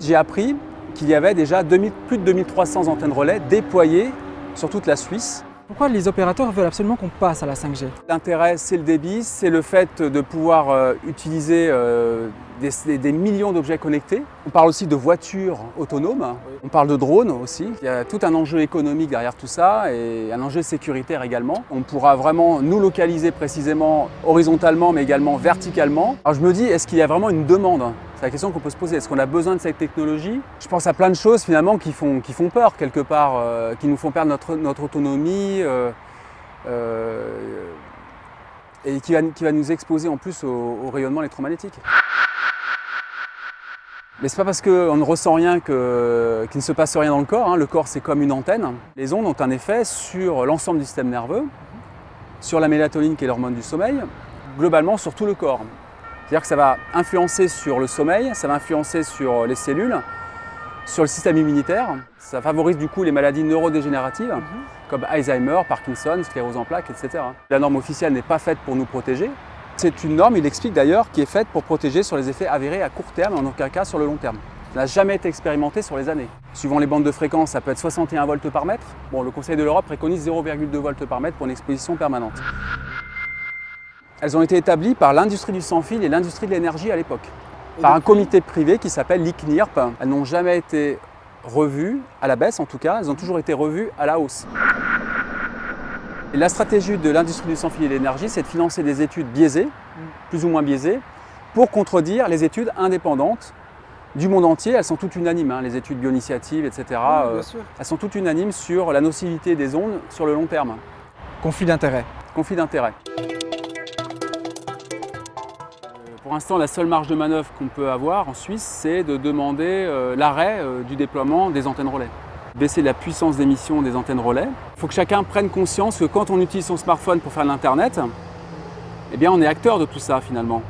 j'ai appris qu'il y avait déjà plus de 2300 antennes relais déployées sur toute la Suisse. Pourquoi les opérateurs veulent absolument qu'on passe à la 5G? L'intérêt, c'est le débit, c'est le fait de pouvoir utiliser des millions d'objets connectés. On parle aussi de voitures autonomes, on parle de drones aussi. Il y a tout un enjeu économique derrière tout ça et un enjeu sécuritaire également. On pourra vraiment nous localiser précisément horizontalement mais également verticalement. Alors je me dis, est-ce qu'il y a vraiment une demande? C'est la question qu'on peut se poser. Est-ce qu'on a besoin de cette technologie? Je pense à plein de choses finalement qui font peur quelque part, qui nous font perdre notre autonomie et qui va nous exposer en plus au rayonnement électromagnétique. Mais c'est pas parce qu'on ne ressent rien qu'il ne se passe rien dans le corps. Le corps, c'est comme une antenne. Les ondes ont un effet sur l'ensemble du système nerveux, sur la mélatonine qui est l'hormone du sommeil, globalement sur tout le corps. C'est-à-dire que ça va influencer sur le sommeil, ça va influencer sur les cellules, sur le système immunitaire. Ça favorise du coup les maladies neurodégénératives, comme Alzheimer, Parkinson, sclérose en plaques, etc. La norme officielle n'est pas faite pour nous protéger. C'est une norme, il explique d'ailleurs, qui est faite pour protéger sur les effets avérés à court terme et en aucun cas sur le long terme. Ça n'a jamais été expérimenté sur les années. Suivant les bandes de fréquence, ça peut être 61 volts par mètre. Bon, le Conseil de l'Europe préconise 0,2 volts par mètre pour une exposition permanente. Elles ont été établies par l'industrie du sans-fil et l'industrie de l'énergie à l'époque, par un comité privé qui s'appelle l'ICNIRP. Elles n'ont jamais été revues, à la baisse en tout cas, elles ont toujours été revues à la hausse. Et la stratégie de l'industrie du sans-fil et de l'énergie, c'est de financer des études biaisées, plus ou moins biaisées, pour contredire les études indépendantes du monde entier. Elles sont toutes unanimes, les études bioinitiatives, etc. Elles sont toutes unanimes sur la nocivité des ondes sur le long terme. Conflit d'intérêts. Conflit d'intérêts. Pour l'instant, la seule marge de manœuvre qu'on peut avoir en Suisse, c'est de demander l'arrêt du déploiement des antennes relais. Baisser la puissance d'émission des antennes relais. Il faut que chacun prenne conscience que quand on utilise son smartphone pour faire de l'Internet, eh bien on est acteur de tout ça finalement.